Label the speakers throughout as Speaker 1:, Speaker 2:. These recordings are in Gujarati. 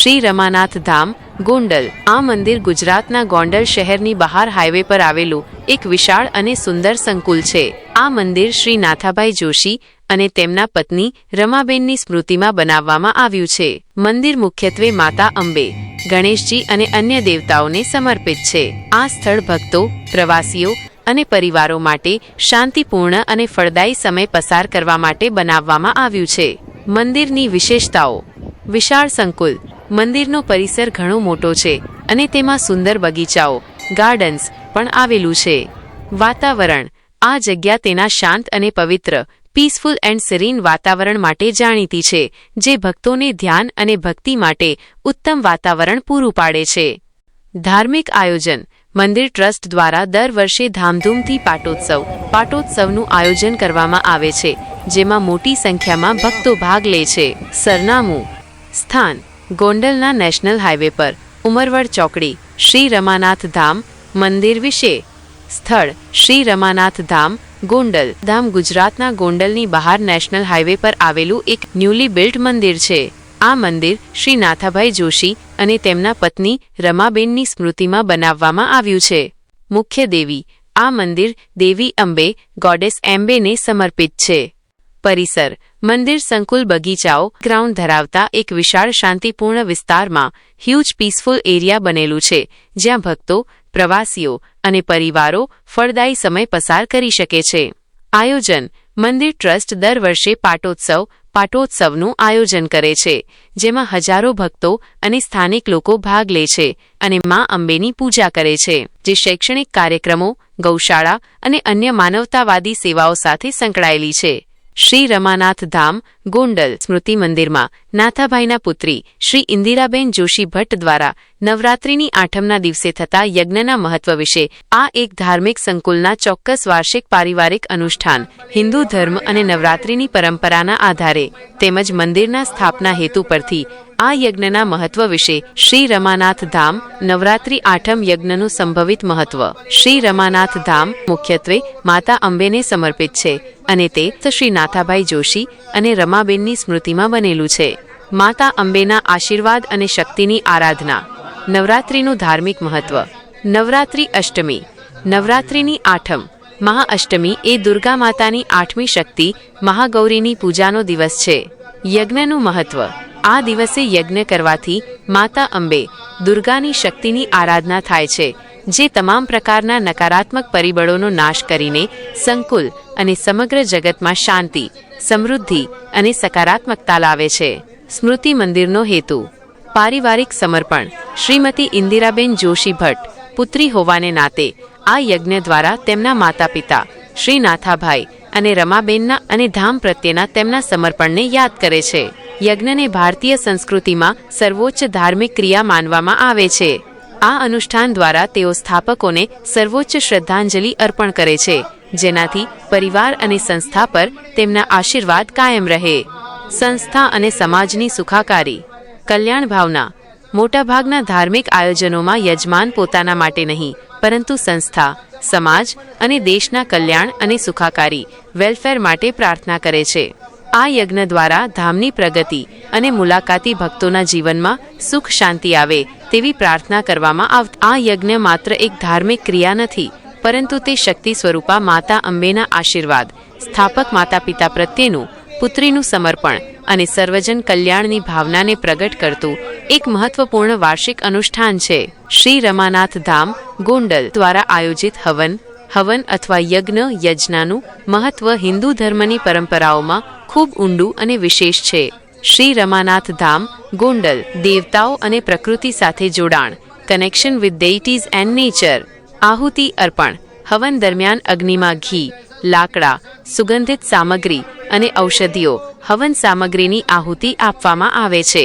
Speaker 1: શ્રી રમાનાથ ધામ ગોંડલ। આ મંદિર ગુજરાતના ગોંડલ શહેરની બહાર હાઈવે પર આવેલું એક વિશાળ અને સુંદર સંકુલ છે। આ મંદિર શ્રી નાથાભાઈ જોશી અને તેમના પત્ની રમાબેનની સ્મૃતિમાં બનાવવામાં આવ્યું છે। મંદિર મુખ્યત્વે માતા અંબે, ગણેશજી અને અન્ય દેવતાઓને સમર્પિત છે। આ સ્થળ ભક્તો, પ્રવાસીઓ અને પરિવારો માટે શાંતિપૂર્ણ અને ફળદાયી સમય પસાર કરવા માટે બનાવવામાં આવ્યું છે। મંદિરની વિશેષતાઓ। વિશાળ સંકુલ। મંદિરનો પરિસર ઘણો મોટો છે અને તેમાં સુંદર બગીચાઓ, ગાર્ડન્સ પણ આવેલું છે। વાતાવરણ। આ જગ્યા તેના શાંત અને પવિત્ર, પીસફુલ એન્ડ સેરીન વાતાવરણ માટે જાણીતી છે, જે ભક્તોને ધ્યાન અને ભક્તિ માટે ઉત્તમ વાતાવરણ પૂરું પાડે છે। ધાર્મિક આયોજન। મંદિર ટ્રસ્ટ દ્વારા દર વર્ષે ધામધૂમથી પાટોત્સવનું આયોજન કરવામાં આવે છે, જેમાં મોટી સંખ્યામાં ભક્તો ભાગ લે છે। સરનામું। સ્થાન: ગોંડલના નેશનલ હાઈવે પર, ઉમરવડ ચોકડી, શ્રી રમાનાથ ધામ મંદિર વિશે। સ્થળ: શ્રી રમાનાથ ધામ ગોંડલ। ધામ ગુજરાતના ગોંડલની બહાર નેશનલ હાઈવે પર આવેલું એક ન્યૂલી બિલ્ટ મંદિર છે। આ મંદિર શ્રી નાથાભાઈ જોશી અને તેમના પત્ની રમાબેનની સ્મૃતિમાં બનાવવામાં આવ્યું છે। મુખ્ય દેવી। આ મંદિર દેવી અંબે, ગોડેસ એમ્બેને સમર્પિત છે। પરિસર। મંદિર સંકુલ બગીચાઓ, ગ્રાઉન્ડ ધરાવતા એક વિશાળ શાંતિપૂર્ણ વિસ્તારમાં હ્યુજ પીસફુલ એરિયા બનેલું છે, જ્યાં ભક્તો, પ્રવાસીઓ અને પરિવારો ફળદાયી સમય પસાર કરી શકે છે। આયોજન। મંદિર ટ્રસ્ટ દર વર્ષે પાટોત્સવનું આયોજન કરે છે, જેમાં હજારો ભક્તો અને સ્થાનિક લોકો ભાગ લે છે અને મા અંબેની પૂજા કરે છે, જે શૈક્ષણિક કાર્યક્રમો, ગૌશાળા અને અન્ય માનવતાવાદી સેવાઓ સાથે સંકળાયેલી છે। શ્રી રમાનાથ ધામ ગોંડલ સ્મૃતિ મંદિરમાં નાથાભાઈના પુત્રી શ્રી ઇન્દિરાબેન જોશી ભટ્ટ દ્વારા નવરાત્રિની આઠમના દિવસે થતા યજ્ઞના મહત્વ વિશે આ એક ધાર્મિક સંકુલના ચોક્કસ વાર્ષિક પારિવારિક અનુષ્ઠાન, હિન્દુ ધર્મ અને નવરાત્રિની પરંપરાના આધારે તેમજ મંદિરના સ્થાપના હેતુ પરથી આ યજ્ઞના મહત્વ વિશે શ્રી રમાનાથ ધામ નવરાત્રિ આઠમ યજ્ઞનું સંભવિત મહત્વ। શ્રી રમાનાથ ધામ મુખ્યત્વે માતા અંબેને સમર્પિત છે અને તે શ્રી નાથાભાઈ જોશી અને રમાબેનની સ્મૃતિમાં બનેલું છે। માતા અંબેના આશીર્વાદ અને શક્તિની આરાધના। નવરાત્રિનું ધાર્મિક મહત્વ। નવરાત્રિ અષ્ટમી। નવરાત્રિની આઠમ મહાઅષ્ટમી એ દુર્ગા માતાની આઠમી શક્તિ મહાગૌરીની પૂજાનો દિવસ છે। યજ્ઞનું મહત્વ। આ દિવસે યજ્ઞ કરવાથી માતા અંબે, દુર્ગાની શક્તિની આરાધના થાય છે, જે તમામ પ્રકારના નકારાત્મક પરિબળોનો નાશ કરીને સંકુલ અને સમગ્ર જગતમાં શાંતિ, સમૃદ્ધિ અને સકારાત્મકતા લાવે છે। સ્મૃતિ મંદિરનો હેતુ। પારિવારિક સમર્પણ। શ્રીમતી ઇન્દિરાબેન જોશી ભટ્ટ પુત્રી હોવાને નાતે આ યજ્ઞ દ્વારા તેમના માતા પિતા શ્રી નાથાભાઈ અને રમાબેનના અને ધામ પ્રત્યેના તેમના સમર્પણને યાદ કરે છે। યજ્ઞને ભારતીય સંસ્કૃતિમાં સર્વોચ્ચ ધાર્મિક ક્રિયા માનવામાં આવે છે। આ અનુષ્ઠાન દ્વારા તેઓ સ્થાપકોને સર્વોચ્ચ શ્રદ્ધાંજલિ અર્પણ કરે છે, જેનાથી પરિવાર અને સંસ્થા પર તેમના આશીર્વાદ કાયમ રહે। સંસ્થા અને સમાજની સુખાકારી। કલ્યાણ ભાવના। મોટાભાગના ધાર્મિક આયોજનોમાં યજમાન પોતાના માટે નહીં, પરંતુ સંસ્થા, સમાજ અને દેશના કલ્યાણ અને સુખાકારી વેલફેર માટે પ્રાર્થના કરે છે। આ યજ્ઞ દ્વારા ધામની પ્રગતિ અને મુલાકાતી ભક્તોના જીવનમાં સુખ શાંતિ આવે તેવી પ્રાર્થના કરવામાં આવતી। આ યજ્ઞ માત્ર એક ધાર્મિક ક્રિયા નથી, પરંતુ તે શક્તિ સ્વરૂપા માતા અંબેના આશીર્વાદ, સ્થાપક માતા પિતા પ્રત્યેનું પુત્રીનું સમર્પણ અને સર્વજન કલ્યાણની ભાવનાને પ્રગટ કરતું એક મહત્વપૂર્ણ વાર્ષિક અનુષ્ઠાન છે। શ્રી રમાનાથ ધામ ગોંડલ દ્વારા આયોજિત હવન અથવા યજ્ઞનું મહત્વ હિન્દુ ધર્મની પરંપરાઓમાં ખૂબ ઊંડું અને વિશેષ છે। શ્રી રમાનાથ ધામ ગોંડલ દેવતાઓ અને પ્રકૃતિ સાથે જોડાણ, કનેક્શન વિથ ડેઇટીઝ એન્ડ નેચર। આહુતિ અર્પણ। હવન દરમિયાન અગ્નિમાં ઘી, લાકડા, સુગંધિત સામગ્રી અને ઔષધિઓ હવન સામગ્રીની આહુતિ આપવામાં આવે છે।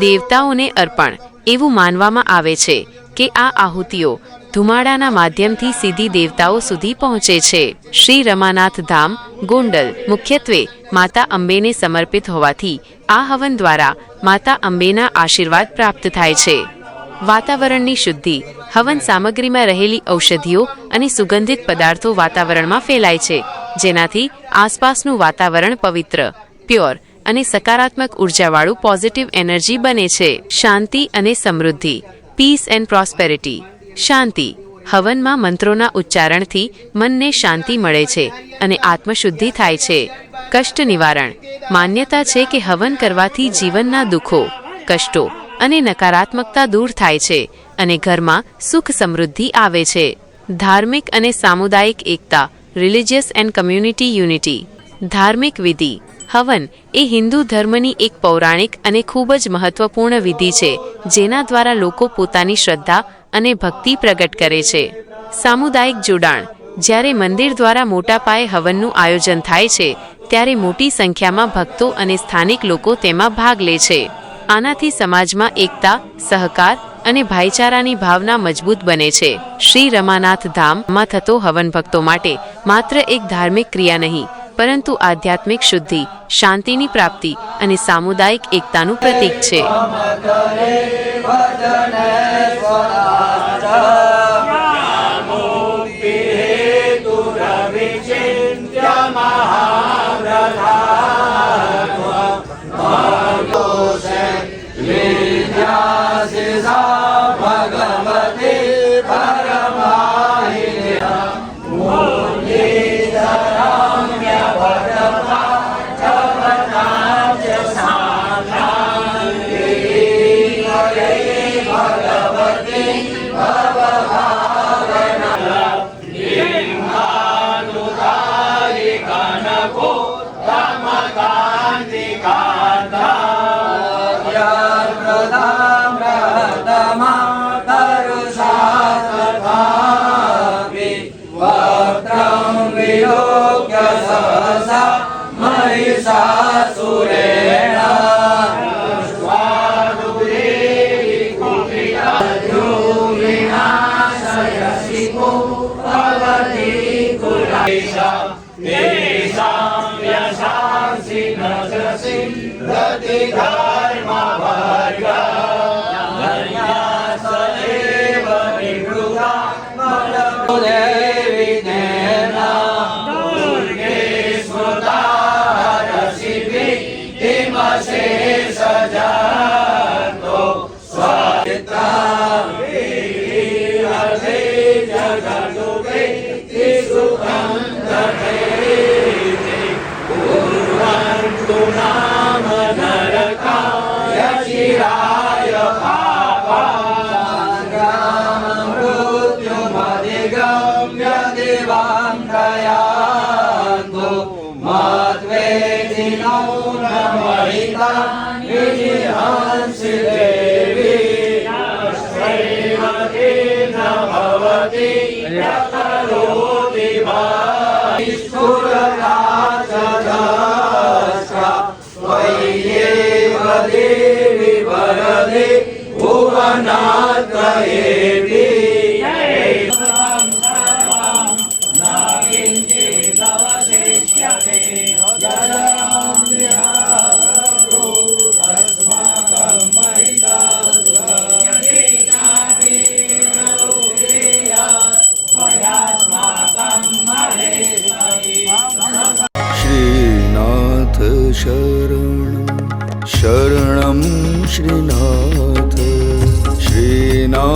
Speaker 1: દેવતાઓને અર્પણ। એવું માનવામાં આવે છે કે આ આહુતિઓ ધુમાડાના માધ્યમથી સીધી દેવતાઓ સુધી પહોંચે છે। શ્રી રમાનાથ ધામ ગોંડલ મુખ્યત્વે માતા અંબેને સમર્પિત હોવાથી આ હવન દ્વારા માતા અંબેના આશીર્વાદ પ્રાપ્ત થાય છે। વાતાવરણની શુદ્ધિ। હવન સામગ્રીમાં રહેલી ઔષધિઓ અને સુગંધિત પદાર્થો વાતાવરણમાં ફેલાય છે, જેનાથી આસપાસનું વાતાવરણ પવિત્ર, પ્યોર અને સકારાત્મક ઉર્જાવાળું પોઝિટિવ એનર્જી બને છે. શાંતિ અને સમૃદ્ધિ, પીસ એન્ડ પ્રોસ્પેરિટી. શાંતિ. હવનમાં મંત્રોના ઉચ્ચારણથી મનને શાંતિ મળે છે અને આત્મશુદ્ધિ થાય છે. કષ્ટ નિવારણ. માન્યતા છે કે હવન કરવાથી જીવનના દુઃખો, કષ્ટો અને નકારાત્મકતા દૂર થાય છે અને ઘરમાં સુખ સમૃદ્ધિ આવે છે. ધાર્મિક અને સામુદાયિક એકતા, રિલિજિયસ એન્ડ કમ્યુનિટી યુનિટી. ધાર્મિક વિધિ. હવન એ હિન્દુ ધર્મની એક પૌરાણિક અને ખૂબ જ મહત્વપૂર્ણ વિધિ છે જેના દ્વારા લોકો પોતાની શ્રદ્ધા અને ભક્તિ પ્રગટ કરે છે. સામુદાયિક જોડાણ. જ્યારે મંદિર દ્વારા મોટા પાયે હવનનું આયોજન થાય છે ત્યારે મોટી સંખ્યામાં ભક્તો અને સ્થાનિક લોકો તેમાં ભાગ લે છે. આનાથી સમાજમાં એકતા, સહકાર અને ભાઈચારાની ભાવના મજબૂત બને છે. શ્રી રમાનાથ ધામમાં થતો હવન ભક્તો માટે માત્ર એક ધાર્મિક ક્રિયા નહીં, પરંતુ આધ્યાત્મિક શુદ્ધિ, શાંતિની પ્રાપ્તિ અને સામુદાયિક એકતાનું પ્રતીક છે.
Speaker 2: शरणं श्रीनाथ. श्रीनाथ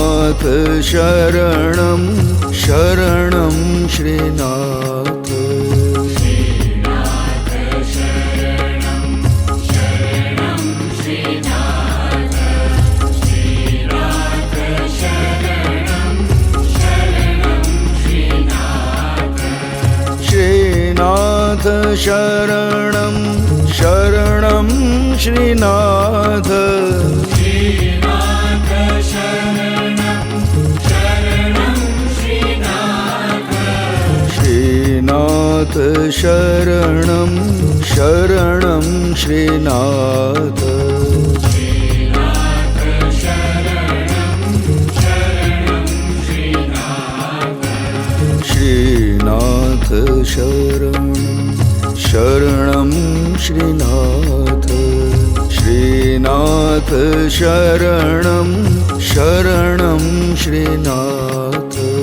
Speaker 2: शरणं शरणं श्रीनाथ. श्रीनाथ शरणं शरणं श्रीनाथ. श्रीनाथ शरणं शरणं श्रीनाथ. श्रीनाथ शरणं शरणं श्रीनाथ. श्रीनाथ शरणं शरणं श्रीनाथ.